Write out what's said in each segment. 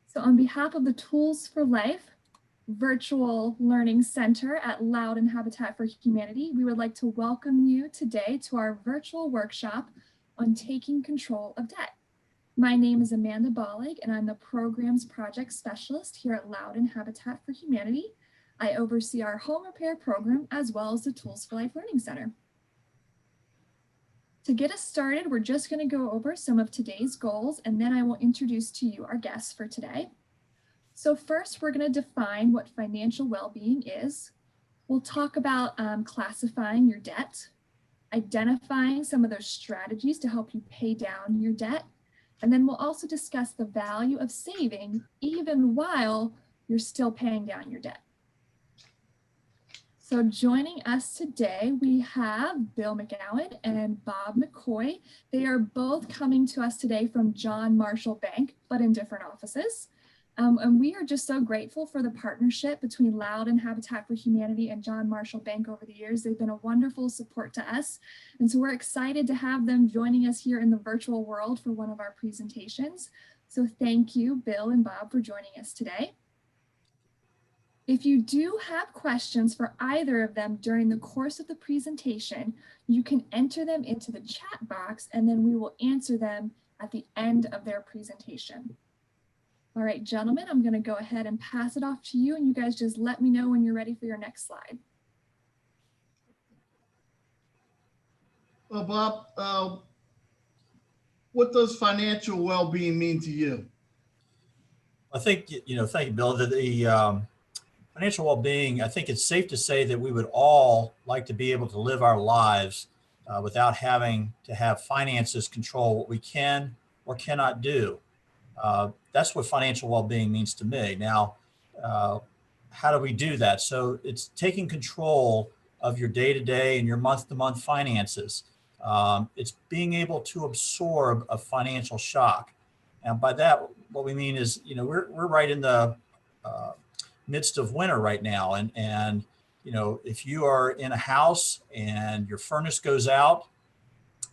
So on behalf of the Tools for Life Virtual Learning Center at Loud and Habitat for Humanity, we would like to welcome you today to our virtual workshop on taking control of debt. My name is Amanda Bollig, and I'm the Programs Project Specialist here at Loud and Habitat for Humanity. I oversee our home repair program as well as the Tools for Life Learning Center. To get us started, we're just going to go over some of today's goals, and then I will introduce to you our guests for today. So first, we're going to define what financial well-being is. We'll talk about classifying your debt, identifying some of those strategies to help you pay down your debt, and then we'll also discuss the value of saving even while you're still paying down your debt. So joining us today, we have Bill McGowan and Bob McCoy. They are both coming to us today from John Marshall Bank, but in different offices. And we are just so grateful for the partnership between Loud and Habitat for Humanity and John Marshall Bank over the years. They've been a wonderful support to us. And so we're excited to have them joining us here in the virtual world for one of our presentations. So thank you, Bill and Bob, for joining us today. If you do have questions for either of them during the course of the presentation, you can enter them into the chat box and then we will answer them at the end of their presentation. All right, gentlemen, I'm going to go ahead and pass it off to you, and you guys just let me know when you're ready for your next slide. Well, Bob, what does financial well-being mean to you? I think, thank you, Bill, that the financial well-being, I think it's safe to say that we would all like to be able to live our lives without having to have finances control what we can or cannot do. That's what financial well-being means to me. Now, how do we do that? So it's taking control of your day-to-day and your month-to-month finances. It's being able to absorb a financial shock. And by that, what we mean is, we're right in the midst of winter right now. And if you are in a house and your furnace goes out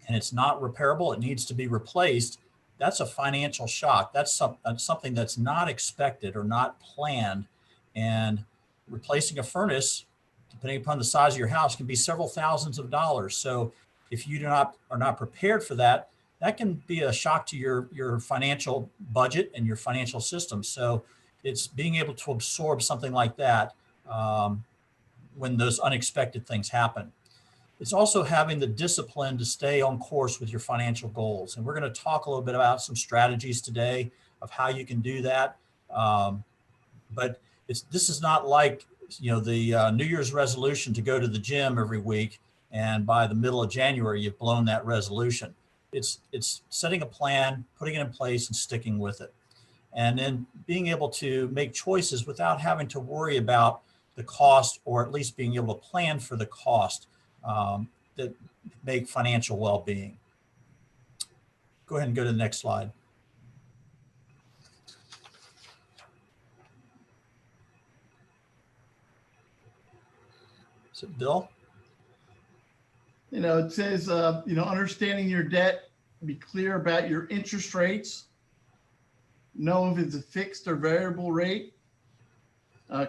and it's not repairable, it needs to be replaced, that's a financial shock. That's something that's not expected or not planned. And replacing a furnace, depending upon the size of your house, can be several thousands of dollars. So if you are not prepared for that, that can be a shock to your financial budget and your financial system. So it's being able to absorb something like that when those unexpected things happen. It's also having the discipline to stay on course with your financial goals. And we're going to talk a little bit about some strategies today of how you can do that. But this is not like, the New Year's resolution to go to the gym every week, and by the middle of January, you've blown that resolution. It's setting a plan, putting it in place, and sticking with it. And then being able to make choices without having to worry about the cost, or at least being able to plan for the cost that make financial well-being. Go ahead and go to the next slide. Is it Bill? It says, understanding your debt, be clear about your interest rates, know if it's a fixed or variable rate,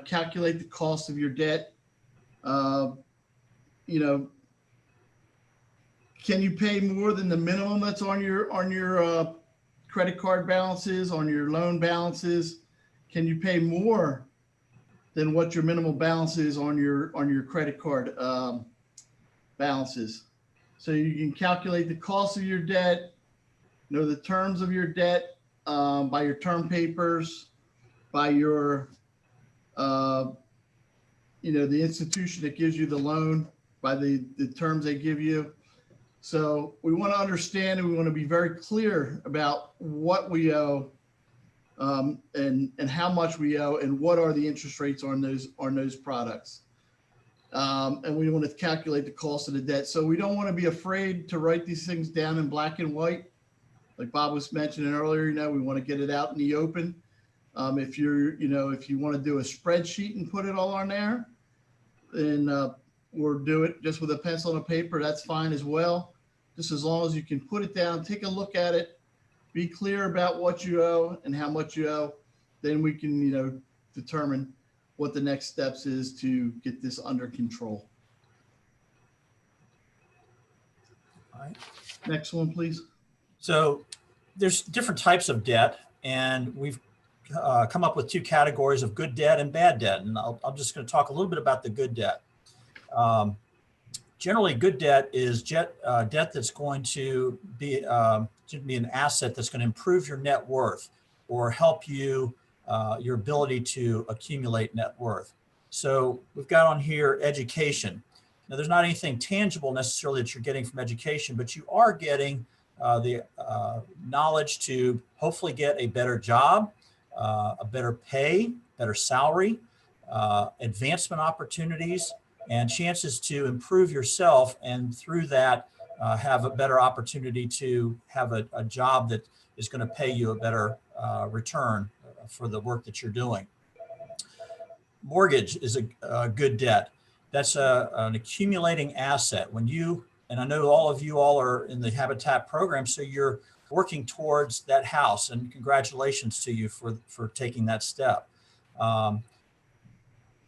calculate the cost of your debt. Can you pay more than the minimum that's on your credit card balances, on your loan balances? Can you pay more than what your minimal balance is on your credit card balances? So you can calculate the cost of your debt, know the terms of your debt by your term papers, by your the institution that gives you the loan, by the terms they give you. So we want to understand, and we want to be very clear about what we owe and how much we owe and what are the interest rates on those products. And we want to calculate the cost of the debt. So we don't want to be afraid to write these things down in black and white. Like Bob was mentioning earlier, we want to get it out in the open. If you want to do a spreadsheet and put it all on there, then or do it just with a pencil and a paper, that's fine as well. Just as long as you can put it down, take a look at it, be clear about what you owe and how much you owe, then we can, determine what the next steps is to get this under control. All right. Next one, please. So there's different types of debt, and we've come up with two categories of good debt and bad debt. And I'm just going to talk a little bit about the good debt. Generally, good debt is debt that's going to be an asset that's going to improve your net worth or help you your ability to accumulate net worth. So we've got on here education. Now, there's not anything tangible necessarily that you're getting from education, but you are getting the knowledge to hopefully get a better job, a better pay, better salary, advancement opportunities, and chances to improve yourself, and through that have a better opportunity to have a job that is going to pay you a better return for the work that you're doing. Mortgage is a good debt. That's an accumulating asset. When you, and I know all of you all are in the Habitat program, so you're working towards that house, and congratulations to you for taking that step.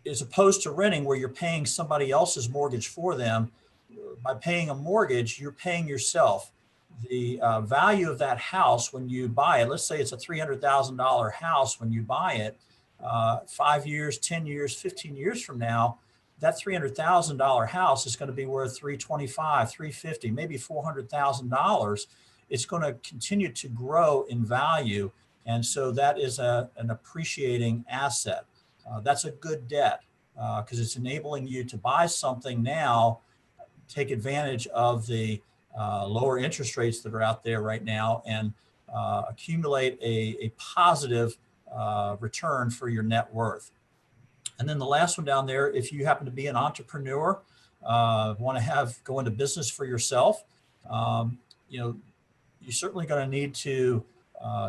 As opposed to renting, where you're paying somebody else's mortgage for them, by paying a mortgage, you're paying yourself. The value of that house when you buy it, let's say it's a $300,000 house when you buy it, 5 years, 10 years, 15 years from now, that $300,000 house is going to be worth $325,000, $350,000, maybe $400,000. It's going to continue to grow in value. And so that is an appreciating asset. That's a good debt because it's enabling you to buy something now, take advantage of the lower interest rates that are out there right now, and accumulate a positive return for your net worth. And then the last one down there, if you happen to be an entrepreneur, want to go into business for yourself, you're certainly going to need to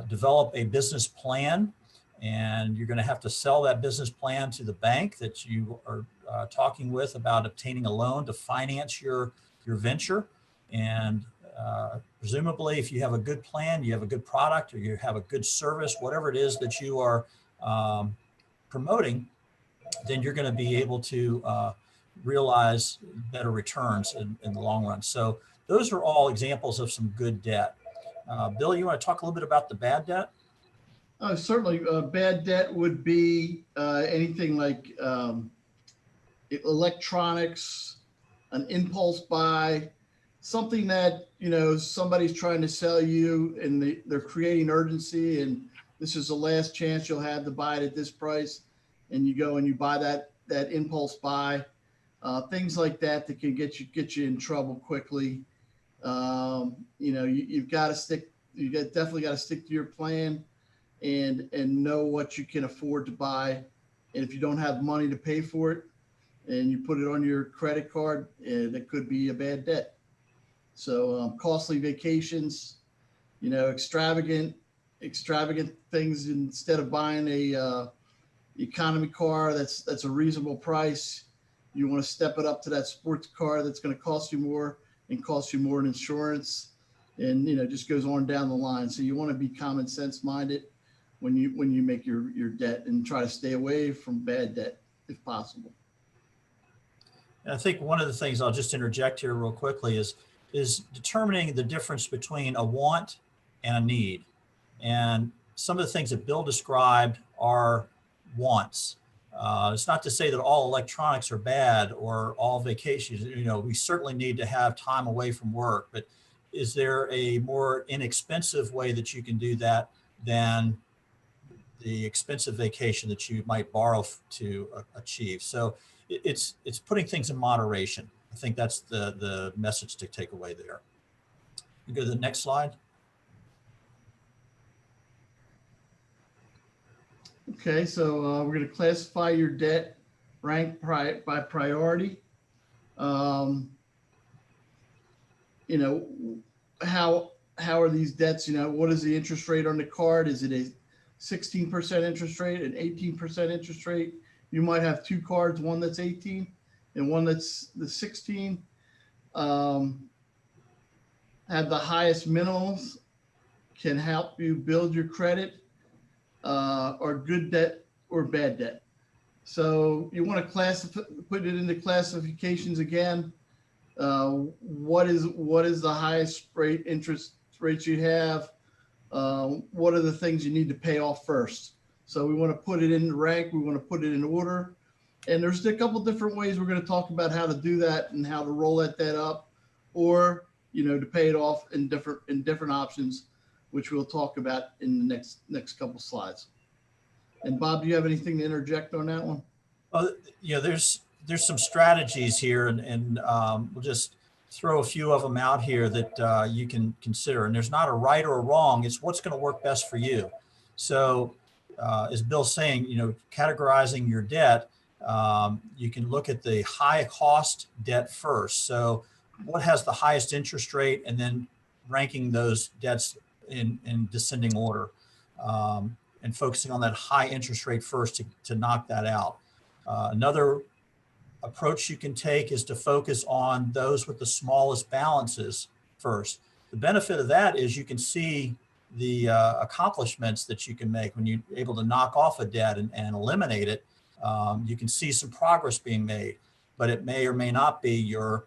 develop a business plan, and you're going to have to sell that business plan to the bank that you are talking with about obtaining a loan to finance your venture. And presumably, if you have a good plan, you have a good product, or you have a good service, whatever it is that you are promoting, then you're going to be able to realize better returns in the long run. So those are all examples of some good debt. Bill, you want to talk a little bit about the bad debt? Certainly, bad debt would be anything like electronics, an impulse buy, something that, somebody's trying to sell you and they're creating urgency, and this is the last chance you'll have to buy it at this price. And you go and you buy that impulse buy, things like that can get you in trouble quickly. You've got to stick. Definitely got to stick to your plan, and know what you can afford to buy. And if you don't have money to pay for it, and you put it on your credit card, that could be a bad debt. So costly vacations, extravagant things, instead of buying a economy car that's a reasonable price, you want to step it up to that sports car that's going to cost you more and cost you more in insurance, and just goes on down the line. So you want to be common sense minded when you make your debt, and try to stay away from bad debt if possible. And I think one of the things I'll just interject here real quickly is determining the difference between a want and a need. And some of the things that Bill described are wants. It's not to say that all electronics are bad or all vacations. We certainly need to have time away from work, but is there a more inexpensive way that you can do that than the expensive vacation that you might borrow to achieve? So it's putting things in moderation. I think that's the message to take away there. You go to the next slide. Okay, so we're going to classify your debt ranked by priority. How are these debts? What is the interest rate on the card? Is it a 16% interest rate, an 18% interest rate? You might have two cards, one that's 18 and one that's the 16. Have the highest minimums, can help you build your credit. are good debt or bad debt. So you want to put it into classifications again. What is the highest rate interest rates you have? What are the things you need to pay off first? So we want to put it in rank. We want to put it in order. And there's a couple different ways we're going to talk about how to do that and how to roll that up, or to pay it off in different options, which we'll talk about in the next couple slides. And Bob, do you have anything to interject on that one? There's some strategies here, and we'll just throw a few of them out here that you can consider. And there's not a right or a wrong. It's what's going to work best for you. So as Bill's saying, categorizing your debt, you can look at the high cost debt first. So what has the highest interest rate, and then ranking those debts in descending order, and focusing on that high interest rate first to knock that out. Another approach you can take is to focus on those with the smallest balances first. The benefit of that is you can see the accomplishments that you can make when you're able to knock off a debt and eliminate it. You can see some progress being made, but it may or may not be your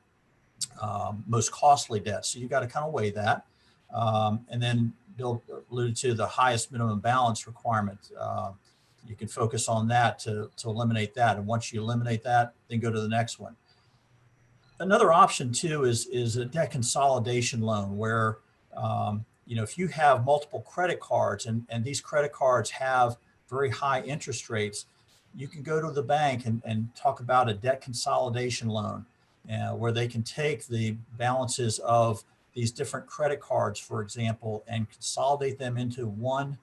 most costly debt. So you got to kind of weigh that. And then Bill alluded to the highest minimum balance requirement. You can focus on that to eliminate that. And once you eliminate that, then go to the next one. Another option too is a debt consolidation loan where, if you have multiple credit cards and these credit cards have very high interest rates, you can go to the bank and talk about a debt consolidation loan where they can take the balances of these different credit cards, for example, and consolidate them into one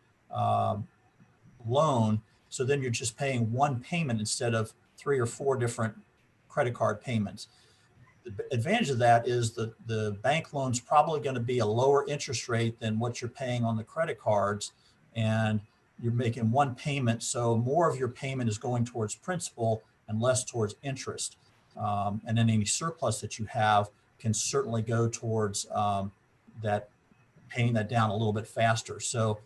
loan. So then you're just paying one payment instead of 3 or 4 different credit card payments. The advantage of that is the bank loan's probably going to be a lower interest rate than what you're paying on the credit cards, and you're making one payment. So more of your payment is going towards principal and less towards interest. And then any surplus that you have can certainly go towards that, paying that down a little bit faster. So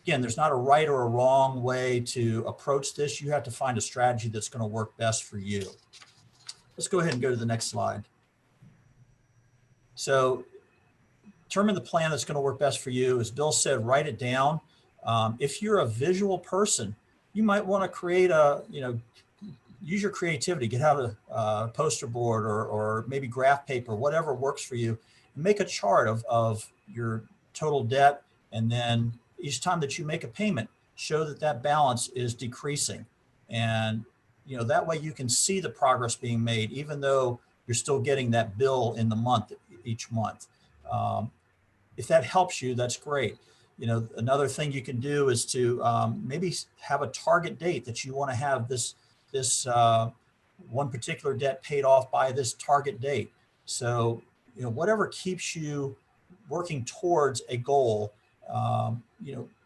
again, there's not a right or a wrong way to approach this. You have to find a strategy that's going to work best for you. Let's go ahead and go to the next slide. So determine the plan that's going to work best for you. As Bill said, write it down. If you're a visual person, you might want to create use your creativity, get out a poster board or maybe graph paper, whatever works for you, and make a chart of your total debt. And then each time that you make a payment, show that balance is decreasing. And, that way you can see the progress being made, even though you're still getting that bill in the month, each month. If that helps you, that's great. Another thing you can do is to maybe have a target date that you want to have this one particular debt paid off by this target date. So, whatever keeps you working towards a goal,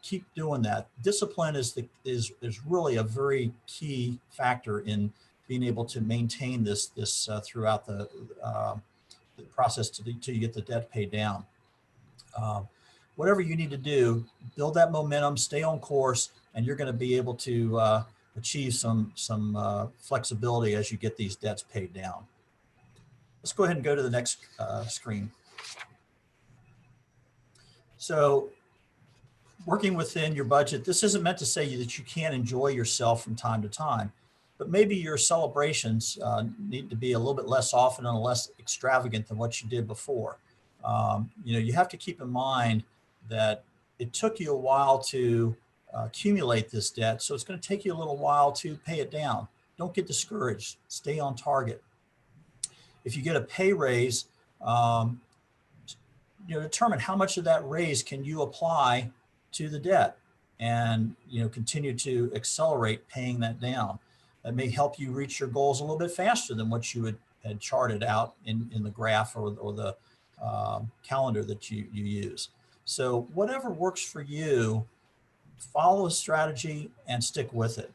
keep doing that. Discipline is really a very key factor in being able to maintain this throughout the process till you get the debt paid down. Whatever you need to do, build that momentum, stay on course, and you're going to be able to achieve some flexibility as you get these debts paid down. Let's go ahead and go to the next screen. So working within your budget, this isn't meant to say that you can't enjoy yourself from time to time, but maybe your celebrations need to be a little bit less often and less extravagant than what you did before. You have to keep in mind that it took you a while to accumulate this debt, so it's going to take you a little while to pay it down. Don't get discouraged. Stay on target. If you get a pay raise, determine how much of that raise can you apply to the debt, and continue to accelerate paying that down. That may help you reach your goals a little bit faster than what you had charted out in the graph or the calendar that you use. So whatever works for you, follow a strategy and stick with it.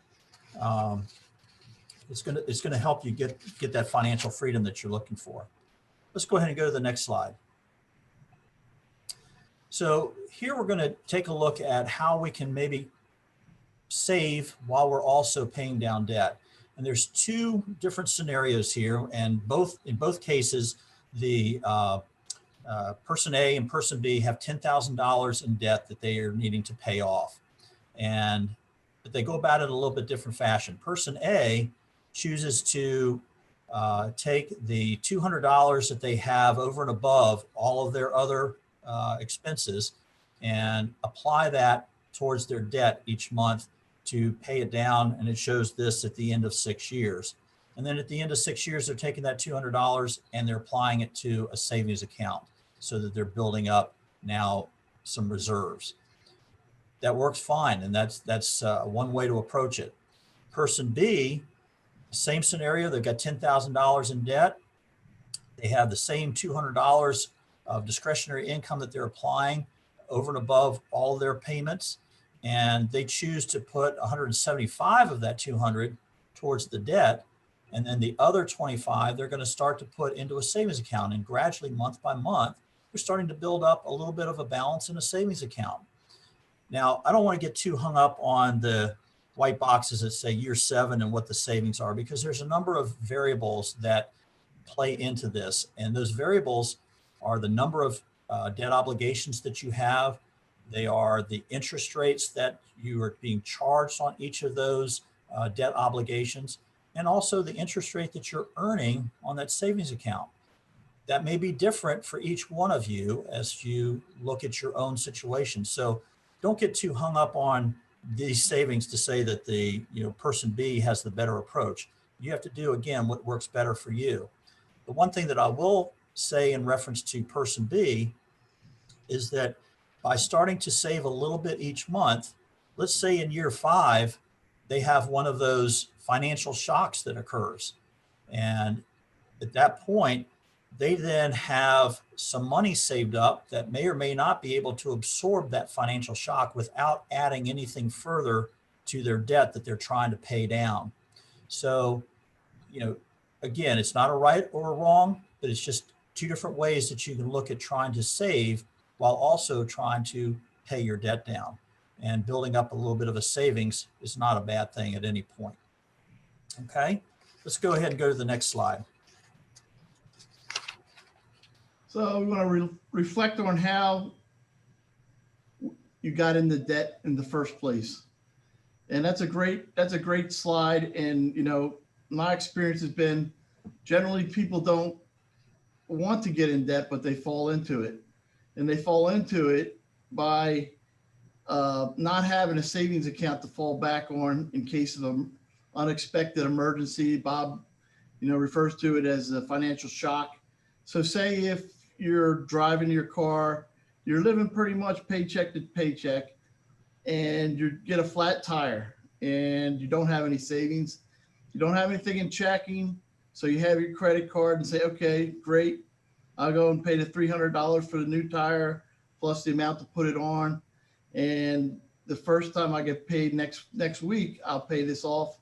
It's gonna help you get that financial freedom that you're looking for. Let's go ahead and go to the next slide. So here we're going to take a look at how we can maybe save while we're also paying down debt. And there's two different scenarios here, and in both cases, the person A and person B have $10,000 in debt that they are needing to pay off. But they go about it a little bit different fashion. Person A chooses to take the $200 that they have over and above all of their other expenses and apply that towards their debt each month to pay it down. And it shows this at the end of 6 years. And then at the end of 6 years, they're taking that $200 and they're applying it to a savings account so that they're building up now some reserves. That works fine. And that's one way to approach it. Person B, same scenario. They've got $10,000 in debt. They have the same $200 of discretionary income that they're applying over and above all of their payments. And they choose to put 175 of that 200 towards the debt. And then the other 25, they're going to start to put into a savings account. And gradually, month by month, they're starting to build up a little bit of a balance in a savings account. Now, I don't want to get too hung up on the white boxes that say year 7 and what the savings are, because there's a number of variables that play into this. And those variables are the number of debt obligations that you have. They are the interest rates that you are being charged on each of those debt obligations, and also the interest rate that you're earning on that savings account. That may be different for each one of you as you look at your own situation. So don't get too hung up on these savings to say that the person B has the better approach. You have to do, again, what works better for you. The one thing that I will say in reference to person B is that by starting to save a little bit each month, let's say in year 5, they have one of those financial shocks that occurs. And at that point, they then have some money saved up that may or may not be able to absorb that financial shock without adding anything further to their debt that they're trying to pay down. So, again, it's not a right or a wrong, but it's just two different ways that you can look at trying to save while also trying to pay your debt down. And building up a little bit of a savings is not a bad thing at any point. Okay, let's go ahead and go to the next slide. So we want to reflect on how you got into debt in the first place. And that's a great slide. And, my experience has been generally people don't want to get in debt, but they fall into it. And they fall into it by not having a savings account to fall back on in case of an unexpected emergency. Bob, refers to it as a financial shock. So say if you're driving your car, you're living pretty much paycheck to paycheck, and you get a flat tire and you don't have any savings, you don't have anything in checking. So you have your credit card and say, okay, great. I'll go and pay the $300 for the new tire plus the amount to put it on. And the first time I get paid next week, I'll pay this off,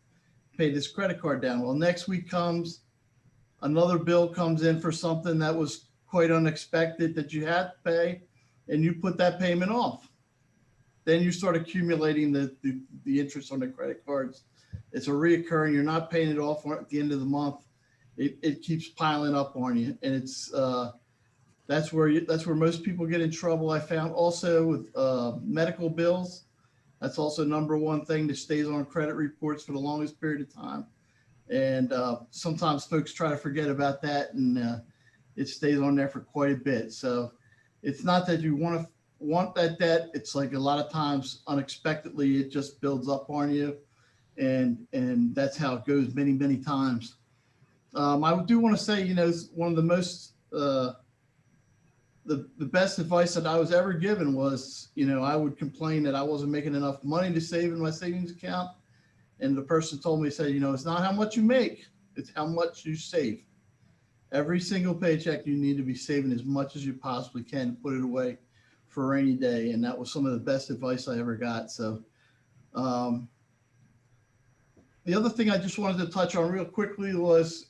pay this credit card down. Well, next week comes, another bill comes in for something that was quite unexpected that you had to pay, and you put that payment off. Then you start accumulating the interest on the credit cards. It's a reoccurring, you're not paying it off at the end of the month. It keeps piling up on you. And it's, that's where most people get in trouble. I found also with medical bills. That's also number one thing that stays on credit reports for the longest period of time. And sometimes folks try to forget about that, and it stays on there for quite a bit. So it's not that you want that debt. It's like a lot of times unexpectedly, it just builds up on you. And that's how it goes many, many times. I do want to say, one of the most, the best advice that I was ever given was, I would complain that I wasn't making enough money to save in my savings account. And the person told me, said, it's not how much you make, it's how much you save. Every single paycheck, you need to be saving as much as you possibly can to put it away for a rainy day. And that was some of the best advice I ever got. So the other thing I just wanted to touch on real quickly was,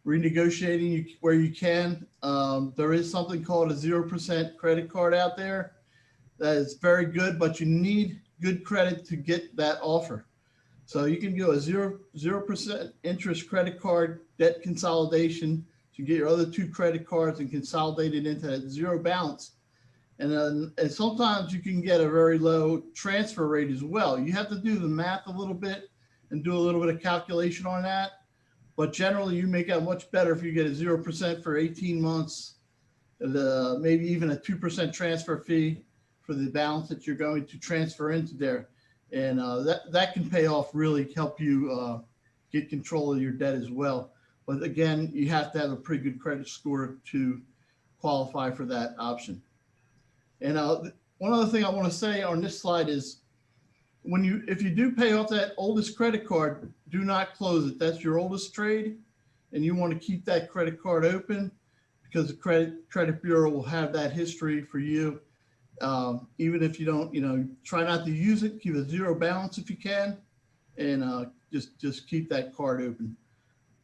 renegotiating where you can. There is something called a 0% credit card out there that is very good, but you need good credit to get that offer. So you can go a 0% interest credit card debt consolidation to get your other two credit cards and consolidate it into that zero balance. And sometimes you can get a very low transfer rate as well. You have to do the math a little bit and do a little bit of calculation on that. But generally, you make out much better if you get a 0% for 18 months, maybe even a 2% transfer fee for the balance that you're going to transfer into there. And that can pay off, really help you get control of your debt as well. But again, you have to have a pretty good credit score to qualify for that option. And one other thing I want to say on this slide is if you do pay off that oldest credit card, do not close it. That's your oldest trade, and you want to keep that credit card open because the credit bureau will have that history for you. Even if you don't, try not to use it, keep a zero balance if you can, and just keep that card open.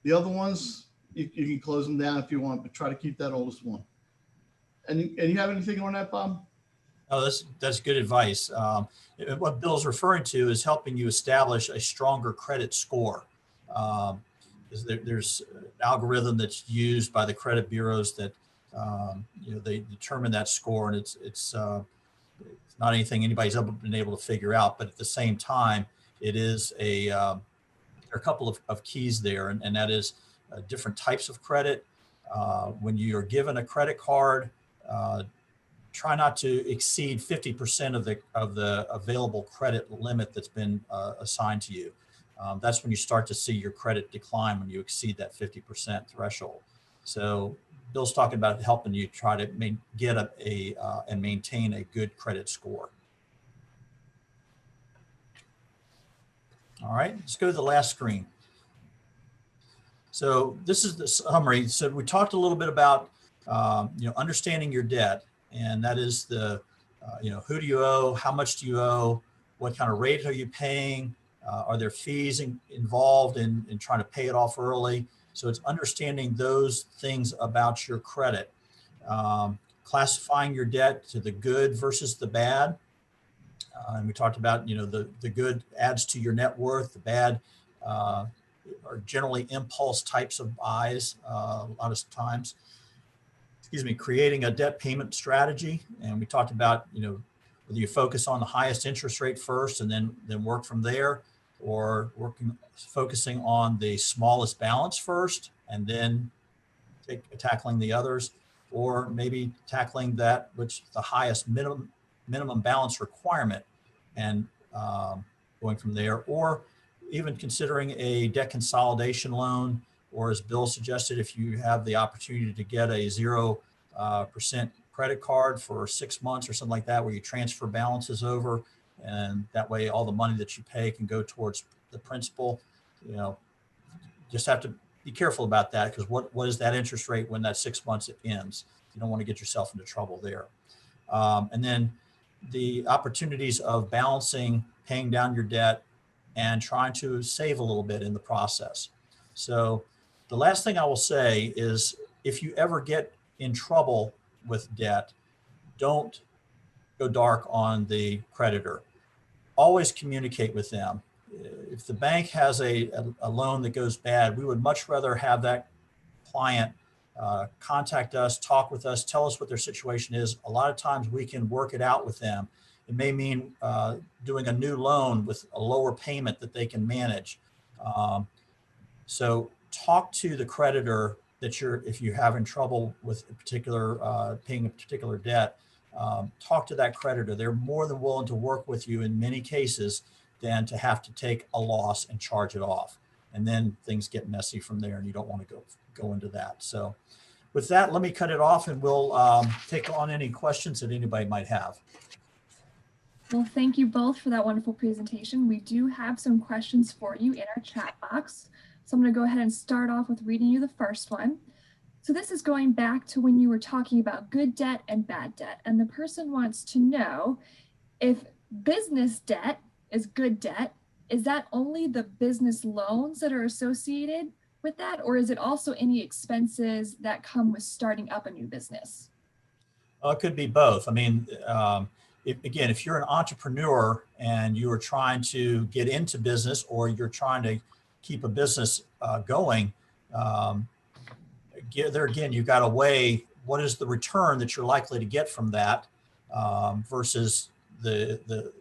The other ones, you can close them down if you want, but try to keep that oldest one. And you have anything on that, Bob? Oh, that's good advice. What Bill's referring to is helping you establish a stronger credit score. There's an algorithm that's used by the credit bureaus that they determine that score, and it's not anything anybody's ever been able to figure out. But at the same time, it is there are a couple of keys there, and that is different types of credit. When you are given a credit card, try not to exceed 50% of the available credit limit that's been assigned to you. That's when you start to see your credit decline, when you exceed that 50% threshold. So Bill's talking about helping you try to get and maintain a good credit score. All right, let's go to the last screen. So this is the summary. So we talked a little bit about understanding your debt. And that is who do you owe? How much do you owe? What kind of rate are you paying? Are there fees involved in trying to pay it off early? So it's understanding those things about your credit, classifying your debt to the good versus the bad. And we talked about, the good adds to your net worth, the bad are generally impulse types of buys a lot of times. Creating a debt payment strategy. And we talked about, whether you focus on the highest interest rate first and then work from there, or focusing on the smallest balance first and then tackling the others, or maybe tackling that which the highest minimum balance requirement and going from there, or even considering a debt consolidation loan, or as Bill suggested, if you have the opportunity to get a 0% credit card for 6 months or something like that, where you transfer balances over, and that way all the money that you pay can go towards the principal. Just have to be careful about that, because what is that interest rate when that 6 months ends? You don't want to get yourself into trouble there. And then the opportunities of balancing, paying down your debt, and trying to save a little bit in the process. So the last thing I will say is, if you ever get in trouble with debt, don't go dark on the creditor. Always communicate with them. If the bank has a loan that goes bad, we would much rather have that client contact us, talk with us, tell us what their situation is. A lot of times we can work it out with them. It may mean doing a new loan with a lower payment that they can manage. So talk to the creditor if you're having trouble with a particular paying a particular debt. Talk to that creditor. They're more than willing to work with you in many cases than to have to take a loss and charge it off. And then things get messy from there, and you don't want to go into that. So with that, let me cut it off, and we'll take on any questions that anybody might have. Well, thank you both for that wonderful presentation. We do have some questions for you in our chat box. So I'm going to go ahead and start off with reading you the first one. So this is going back to when you were talking about good debt and bad debt. And the person wants to know if business debt is good debt. Is that only the business loans that are associated with that? Or is it also any expenses that come with starting up a new business? Well, it could be both. I mean, again, if you're an entrepreneur and you are trying to get into business, or you're trying to keep a business going, there again, you've got to weigh what is the return that you're likely to get from that, versus the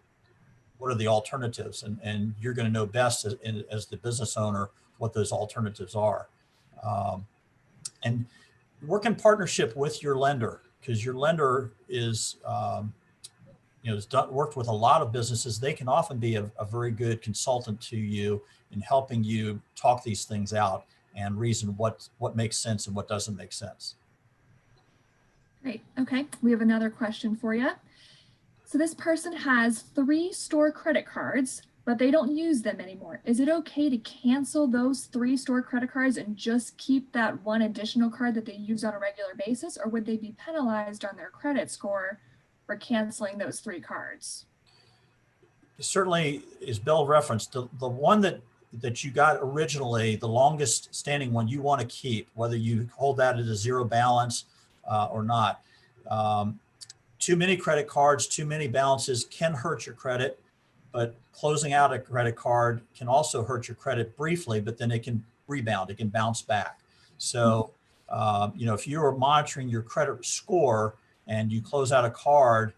what are the alternatives, and you're going to know best as the business owner what those alternatives are. And work in partnership with your lender, because your lender is has worked with a lot of businesses. They can often be a very good consultant to you in helping you talk these things out and reason what makes sense and what doesn't make sense. Great. Okay, we have another question for you. So this person has 3 store credit cards, but they don't use them anymore. Is it okay to cancel those 3 store credit cards and just keep that one additional card that they use on a regular basis, or would they be penalized on their credit score for canceling those 3 cards? Certainly, as Bill referenced, the one that you got originally, the longest standing one, you want to keep, whether you hold that at a 0 balance or not. Too many credit cards, too many balances can hurt your credit, but closing out a credit card can also hurt your credit briefly, but then it can rebound, it can bounce back. So, if you are monitoring your credit score and you close out a card,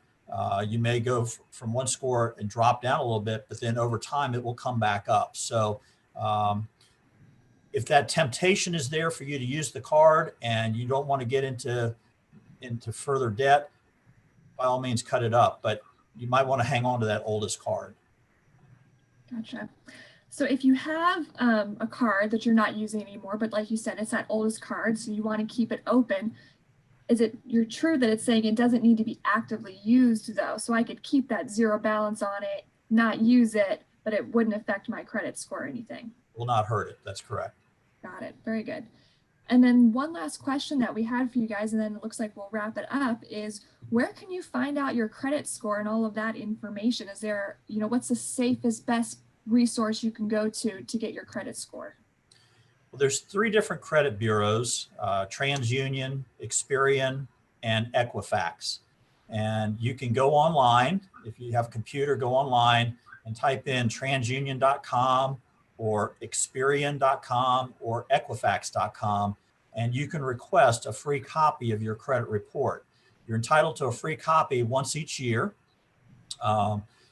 you may go from one score and drop down a little bit, but then over time it will come back up. So if that temptation is there for you to use the card and you don't want to get into further debt, by all means cut it up, but you might want to hang on to that oldest card. Gotcha. So if you have a card that you're not using anymore, but like you said, it's that oldest card, so you want to keep it open, you're true that it's saying it doesn't need to be actively used though? So I could keep that 0 balance on it, not use it, but it wouldn't affect my credit score or anything. Will not hurt it. That's correct. Got it. Very good. And then one last question that we had for you guys, and then it looks like we'll wrap it up, is where can you find out your credit score and all of that information? Is there, what's the safest, best resource you can go to get your credit score? Well, there's 3 different credit bureaus, TransUnion, Experian, and Equifax. And you can go online. If you have a computer, go online and type in transunion.com or Experian.com or Equifax.com, and you can request a free copy of your credit report. You're entitled to a free copy once each year.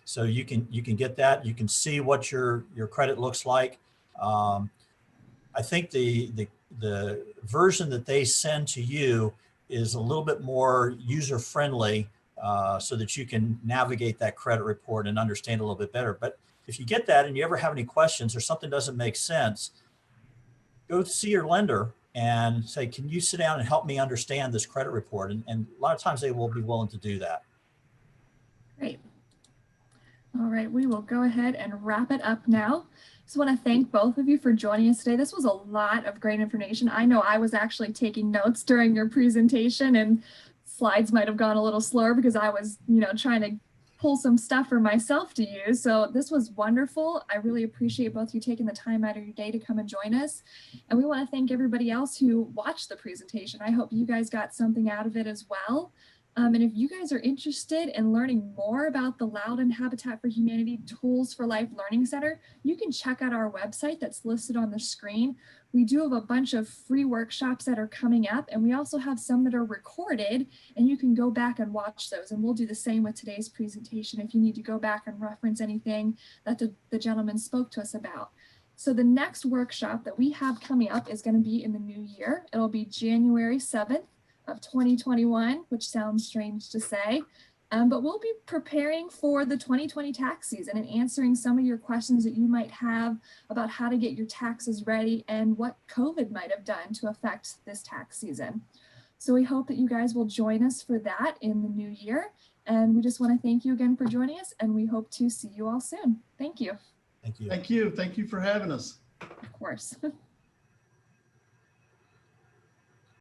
So you can get that. You can see what your credit looks like. I think the version that they send to you is a little bit more user-friendly, so that you can navigate that credit report and understand a little bit better. But if you get that and you ever have any questions or something doesn't make sense, go see your lender and say, can you sit down and help me understand this credit report? And a lot of times they will be willing to do that. Great. All right, we will go ahead and wrap it up now. Just want to thank both of you for joining us today. This was a lot of great information. I know I was actually taking notes during your presentation, and slides might have gone a little slower because I was, trying to pull some stuff for myself to use. So this was wonderful. I really appreciate both of you taking the time out of your day to come and join us. And we want to thank everybody else who watched the presentation. I hope you guys got something out of it as well. And if you guys are interested in learning more about the Loudoun Habitat for Humanity Tools for Life Learning Center, you can check out our website that's listed on the screen. We do have a bunch of free workshops that are coming up, and we also have some that are recorded, and you can go back and watch those. And we'll do the same with today's presentation if you need to go back and reference anything that the gentleman spoke to us about. So the next workshop that we have coming up is going to be in the new year. It'll be January 7th. Of 2021, which sounds strange to say, but we'll be preparing for the 2020 tax season and answering some of your questions that you might have about how to get your taxes ready and what COVID might have done to affect this tax season. So we hope that you guys will join us for that in the new year. And we just want to thank you again for joining us, and we hope to see you all soon. Thank you. Thank you. Thank you. Thank you for having us. Of course.